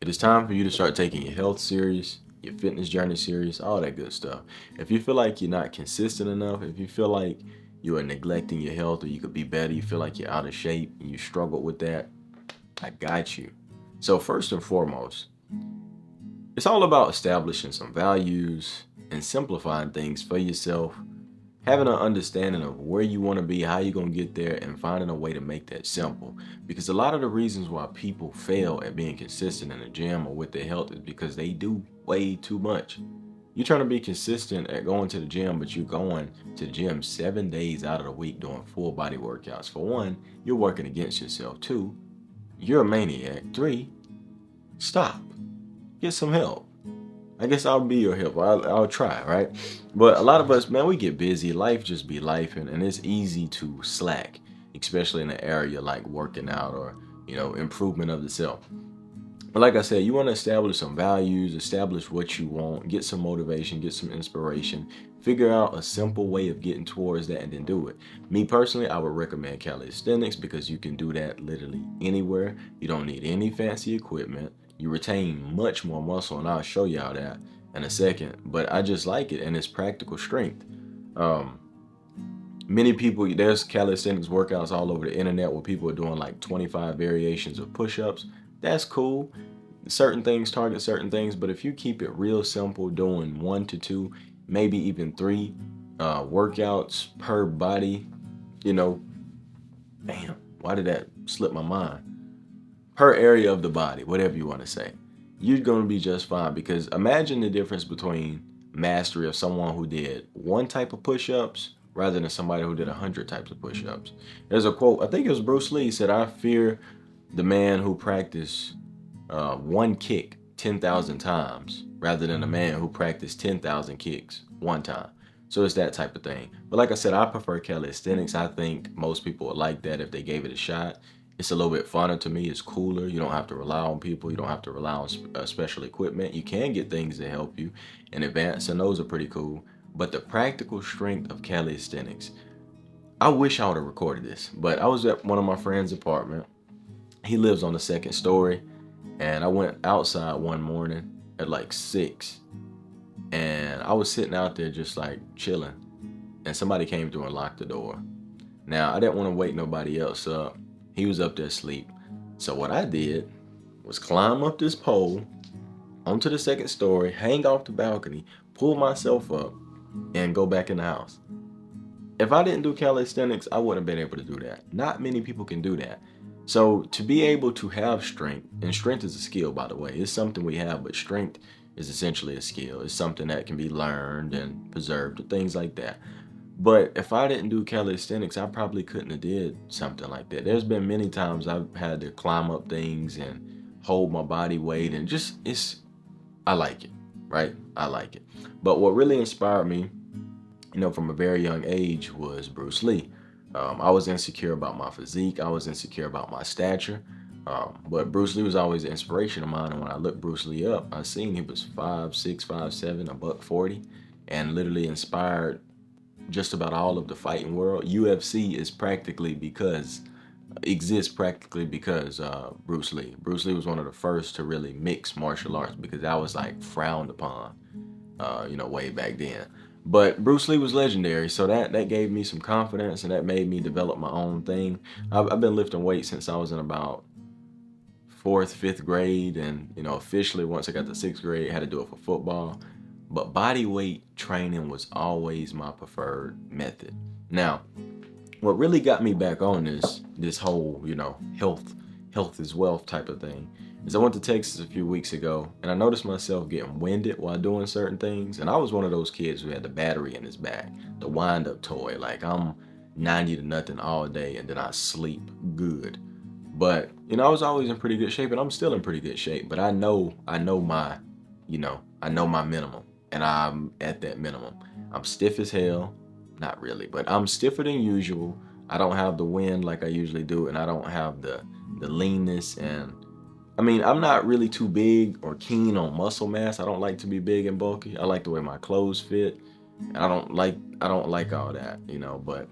It is time for you to start taking your health serious, your fitness journey serious, all that good stuff. If you feel like you're not consistent enough, if you feel like you are neglecting your health or you could be better, you feel like you're out of shape and you struggle with that, I got you. So, first and foremost, it's all about establishing some values and simplifying things for yourself, having an understanding of where you want to be, how you're going to get there, and finding a way to make that simple. Because a lot of the reasons why people fail at being consistent in the gym or with their health is because they do way too much. You're trying to be consistent at going to the gym, but you're going to the gym 7 days out of the week doing full body workouts. For one, you're working against yourself. Two, you're a maniac. Three, stop. Get some help. I guess I'll be your help. I'll try, right? But a lot of us, man, we get busy. Life just be life, and it's easy to slack, especially in an area like working out or improvement of the self. But like I said, you want to establish some values, establish what you want, get some motivation, get some inspiration, figure out a simple way of getting towards that, and then do it. Me personally, I would recommend calisthenics because you can do that literally anywhere. You don't need any fancy equipment. You retain much more muscle, and I'll show y'all that in a second. But I just like it, and it's practical strength. Um, Many people, there's calisthenics workouts all over the internet where people are doing like 25 variations of push-ups. That's cool. Certain things target certain things, but if you keep it real simple, doing 1 to 2, maybe even 3 workouts per body, you know, damn, why did that slip my mind? Per area of the body, whatever you want to say, you're going to be just fine. Because imagine the difference between mastery of someone who did one type of push-ups rather than somebody who did 100 types of push-ups. There's a quote, I think it was Bruce Lee said, "I fear the man who practiced one kick 10,000 times rather than a man who practiced 10,000 kicks one time." So it's that type of thing. But like I said, I prefer calisthenics. I think most people would like that if they gave it a shot. It's a little bit funner to me. It's cooler. You don't have to rely on people. You don't have to rely on special equipment. You can get things that help you in advance, and those are pretty cool. But the practical strength of calisthenics, I wish I would have recorded this, but I was at one of my friend's apartment. He lives on the second story, and I went outside one morning at like 6, and I was sitting out there just like chilling, and somebody came through and locked the door. Now, I didn't want to wake nobody else up. He was up there asleep. So what I did was climb up this pole onto the second story, hang off the balcony, pull myself up, and go back in the house. If I didn't do calisthenics, I wouldn't have been able to do that. Not many people can do that. So to be able to have strength, and strength is a skill, by the way, it's something we have, but strength is essentially a skill. It's something that can be learned and preserved, and things like that. But if I didn't do calisthenics, I probably couldn't have did something like that. There's been many times I've had to climb up things and hold my body weight, and just I like it, right? I like it. But what really inspired me, from a very young age was Bruce Lee. I was insecure about my physique. I was insecure about my stature. But Bruce Lee was always an inspiration of mine. And when I looked Bruce Lee up, I seen he was 5'6", 5'7", a buck 40, and literally inspired just about all of the fighting world. UFC exists practically because Bruce Lee. Bruce Lee was one of the first to really mix martial arts because that was like frowned upon, way back then. But Bruce Lee was legendary, so that gave me some confidence, and that made me develop my own thing. I've been lifting weights since I was in about fourth, fifth grade, and officially once I got to sixth grade, I had to do it for football. But body weight training was always my preferred method. Now, what really got me back on this whole health is wealth type of thing is I went to Texas a few weeks ago, and I noticed myself getting winded while doing certain things. And I was one of those kids who had the battery in his back, the wind up toy, like I'm 90 to nothing all day and then I sleep good. But I was always in pretty good shape, and I'm still in pretty good shape, but I know my minimum, and I'm at that minimum. I'm stiff as hell. Not really, but I'm stiffer than usual. I don't have the wind like I usually do, and I don't have the leanness. And I mean, I'm not really too big or keen on muscle mass. I don't like to be big and bulky. I like the way my clothes fit. And I don't like all that, but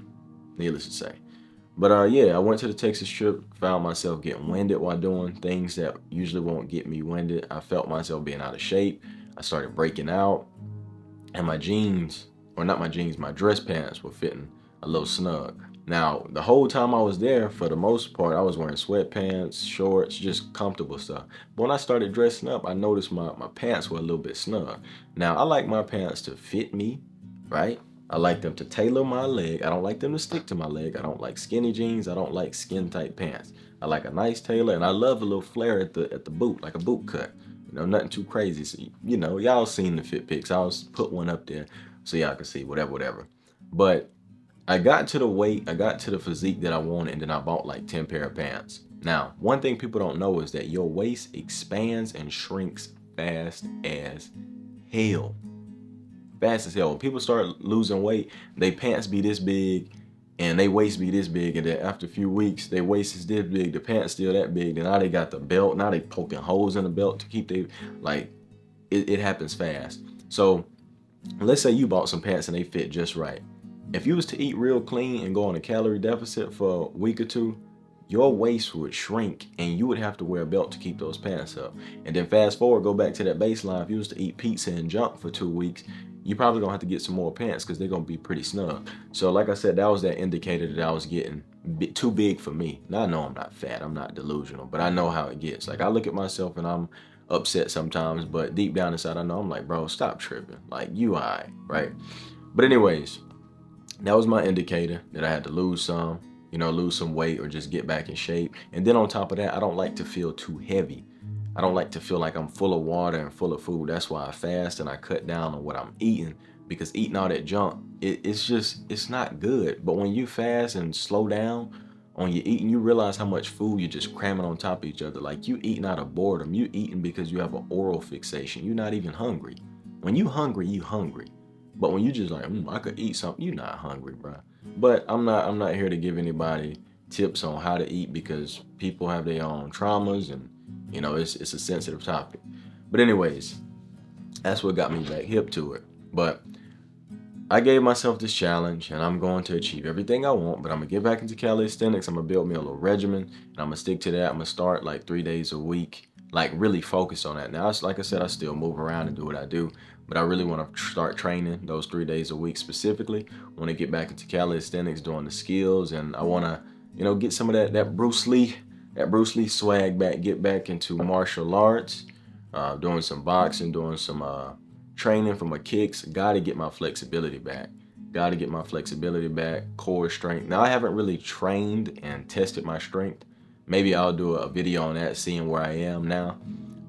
needless to say. But yeah, I went to the Texas trip, found myself getting winded while doing things that usually won't get me winded. I felt myself being out of shape. I started breaking out, and my jeans, or not my jeans, my dress pants were fitting a little snug. Now, the whole time I was there, for the most part, I was wearing sweatpants, shorts, just comfortable stuff. But when I started dressing up, I noticed my pants were a little bit snug. Now, I like my pants to fit me, right? I like them to tailor my leg. I don't like them to stick to my leg. I don't like skinny jeans. I don't like skin tight pants. I like a nice tailor, and I love a little flare at the boot, like a boot cut. Nothing too crazy. So, y'all seen the fit pics. I'll put one up there so y'all can see whatever. But I got to the weight, I got to the physique that I wanted, and then I bought like 10 pair of pants. Now, one thing people don't know is that your waist expands and shrinks fast as hell. Fast as hell. When people start losing weight, they pants be this big and they waist be this big, and then after a few weeks, their waist is this big, the pants still that big. Then now they got the belt. Now they poking holes in the belt to keep it happens fast. So let's say you bought some pants and they fit just right. If you was to eat real clean and go on a calorie deficit for a week or two, your waist would shrink and you would have to wear a belt to keep those pants up. And then fast forward, go back to that baseline. If you was to eat pizza and junk for 2 weeks, you probably gonna have to get some more pants because they're gonna be pretty snug. So like I said, that was that indicator that I was getting too big for me. Now I know I'm not fat, I'm not delusional, but I know how it gets. Like I look at myself and I'm upset sometimes, but deep down inside I know I'm like, bro, stop tripping. Like you alright, right? But anyways, that was my indicator that I had to lose some weight or just get back in shape. And then on top of that, I don't like to feel too heavy. I don't like to feel like I'm full of water and full of food. That's why I fast and I cut down on what I'm eating, because eating all that junk, it's not good. But when you fast and slow down on your eating, you realize how much food you're just cramming on top of each other. Like you eating out of boredom. You eating because you have an oral fixation. You're not even hungry. When you hungry, you hungry. But when you just like, I could eat something, you're not hungry, bro. But I'm not here to give anybody tips on how to eat, because people have their own traumas, and it's a sensitive topic. But anyways, that's what got me back hip to it. But I gave myself this challenge and I'm going to achieve everything I want, but I'm gonna get back into calisthenics. I'm gonna build me a little regimen and I'm gonna stick to that. I'm gonna start like 3 days a week, like really focus on that. Now, like I said, I still move around and do what I do, but I really want to start training those 3 days a week specifically. I want to get back into calisthenics, doing the skills, and I want to, get some of that Bruce Lee swag back, get back into martial arts, doing some boxing, doing some training for my kicks. Gotta get my flexibility back. Core strength. Now I haven't really trained and tested my strength. Maybe I'll do a video on that, seeing where I am now.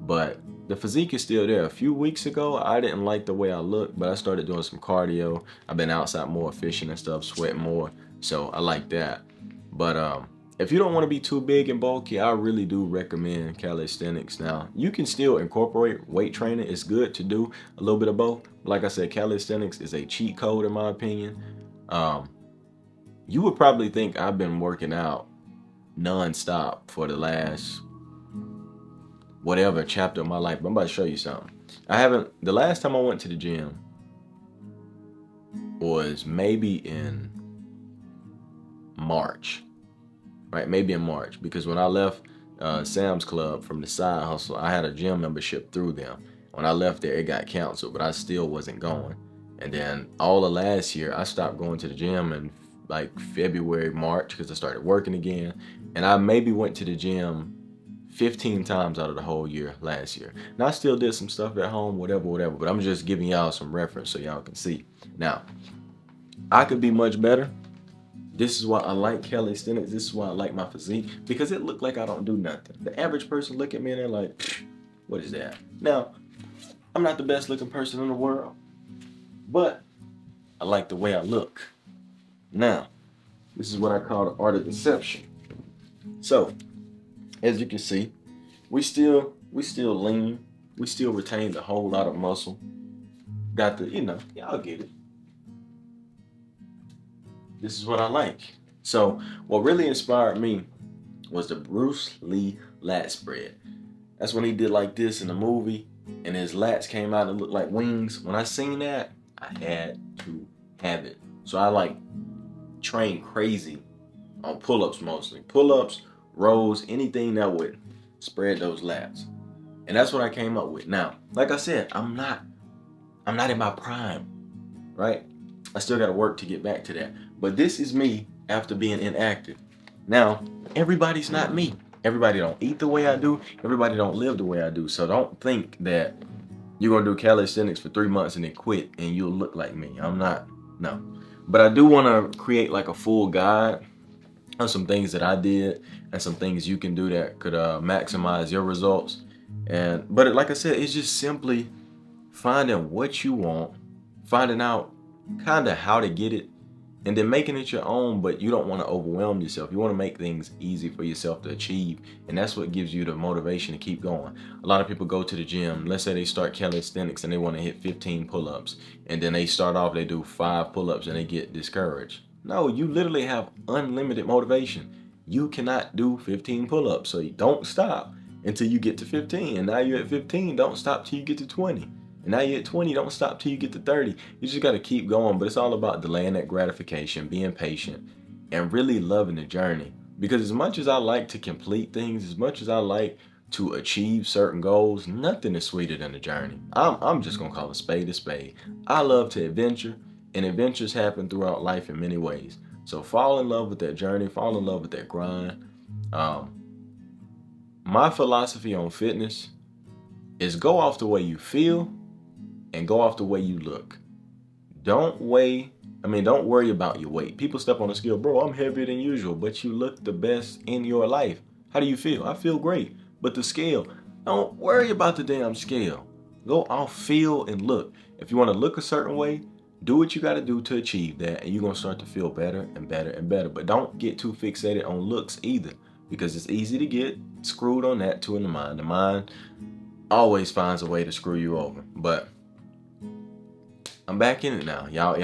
But the physique is still there. A few weeks ago, I didn't like the way I looked, but I started doing some cardio. I've been outside more, fishing and stuff, sweating more. So I like that. But if you don't want to be too big and bulky, I really do recommend calisthenics. Now, you can still incorporate weight training. It's good to do a little bit of both. Like I said, calisthenics is a cheat code in my opinion. You would probably think I've been working out non-stop for the last whatever chapter of my life, but I'm about to show you something. The last time I went to the gym was maybe in March. Right, maybe in March, because when I left Sam's Club from the side hustle, I had a gym membership through them. When I left there, it got canceled, but I still wasn't going. And then all of last year, I stopped going to the gym in like February, March, because I started working again. And I maybe went to the gym 15 times out of the whole year last year. Now, I still did some stuff at home, whatever, but I'm just giving y'all some reference so y'all can see. Now, I could be much better. This is why I like calisthenics. This is why I like my physique, because it looked like I don't do nothing. The average person look at me and they're like, what is that? Now, I'm not the best looking person in the world, but I like the way I look. Now, this is what I call the art of deception. So, as you can see, we still lean. We still retain a whole lot of muscle. Got the, y'all get it. This is what I like. So what really inspired me was the Bruce Lee lat spread. That's when he did like this in the movie and his lats came out and looked like wings. When I seen that, I had to have it. So I trained crazy on pull-ups mostly. Pull-ups, rows, anything that would spread those lats. And that's what I came up with. Now, like I said, I'm not in my prime, right? I still gotta work to get back to that. But this is me after being inactive. Now, everybody's not me. Everybody don't eat the way I do. Everybody don't live the way I do. So don't think that you're gonna do calisthenics for 3 months and then quit and you'll look like me. I'm not, no. But I do wanna create like a full guide of some things that I did and some things you can do that could maximize your results. But like I said, it's just simply finding what you want, finding out kind of how to get it, and then making it your own. But you don't want to overwhelm yourself. You want to make things easy for yourself to achieve, and that's what gives you the motivation to keep going. A lot of people go to the gym. Let's say they start calisthenics and they want to hit 15 pull-ups, and then they start off, they do 5 pull-ups and they get discouraged. No, you literally have unlimited motivation. You cannot do 15 pull-ups, so you don't stop until you get to 15. And now you're at 15, don't stop till you get to 20. And now you're at 20, don't stop till you get to 30. You just got to keep going. But it's all about delaying that gratification, being patient, and really loving the journey. Because as much as I like to complete things, as much as I like to achieve certain goals, nothing is sweeter than the journey. I'm just going to call a spade a spade. I love to adventure, and adventures happen throughout life in many ways. So fall in love with that journey, fall in love with that grind. My philosophy on fitness is go off the way you feel and go off the way you look. Don't worry about your weight. People step on the scale, bro, I'm heavier than usual, but you look the best in your life. How do you feel? I feel great. But the scale, don't worry about the damn scale. Go off feel and look. If you want to look a certain way, do what you got to do to achieve that, and you're going to start to feel better and better and better. But don't get too fixated on looks either, because it's easy to get screwed on that too in the mind. The mind always finds a way to screw you over. But I'm back in it now. Y'all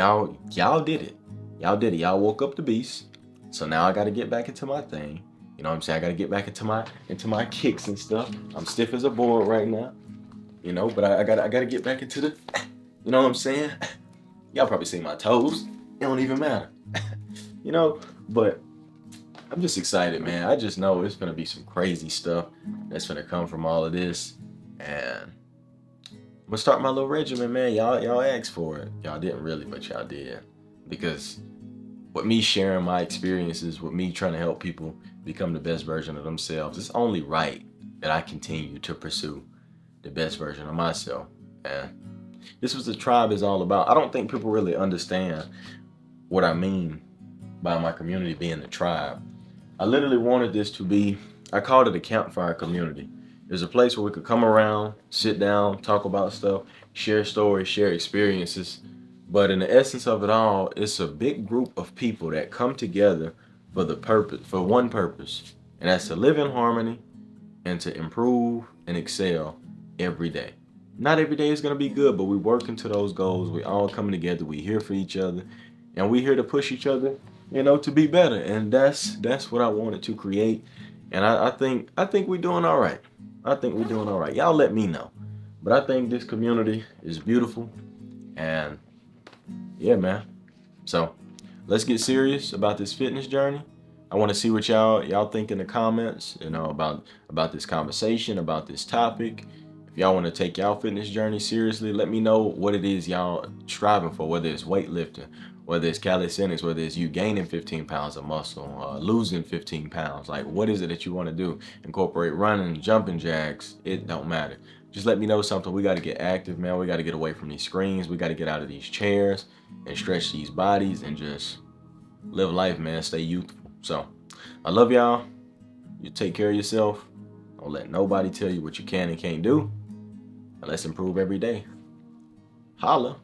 did it. Y'all did it. Y'all woke up the beast. So now I got to get back into my thing. You know what I'm saying? I got to get back into my kicks and stuff. I'm stiff as a board right now. You know, but I got to get back into the, you know what I'm saying? Y'all probably see my toes. It don't even matter. You know, but I'm just excited, man. I just know it's going to be some crazy stuff that's going to come from all of this. And I'm gonna start my little regimen, man. Y'all asked for it. Y'all didn't really, but y'all did. Because with me sharing my experiences, with me trying to help people become the best version of themselves, it's only right that I continue to pursue the best version of myself. And this was what the tribe is all about. I don't think people really understand what I mean by my community being the tribe. I literally wanted this to be, I called it a campfire community. There's a place where we could come around, sit down, talk about stuff, share stories, share experiences. But in the essence of it all, it's a big group of people that come together for one purpose, and that's to live in harmony and to improve and excel every day. Not every day is going to be good, but we working to those goals. We all coming together. We here for each other, and we here to push each other, you know, to be better. And that's what I wanted to create. And I think we're doing all right. I think we're doing all right. Y'all let me know. But I think this community is beautiful. And yeah, man. So let's get serious about this fitness journey. I want to see what y'all think in the comments, you know, about this conversation, about this topic. If y'all want to take y'all fitness journey seriously, let me know what it is y'all striving for, whether it's weightlifting, whether it's calisthenics, whether it's you gaining 15 pounds of muscle, losing 15 pounds. Like, what is it that you want to do? Incorporate running, jumping jacks. It don't matter. Just let me know something. We got to get active, man. We got to get away from these screens. We got to get out of these chairs and stretch these bodies and just live life, man. Stay youthful. So I love y'all. You take care of yourself. Don't let nobody tell you what you can and can't do. And let's improve every day. Holla.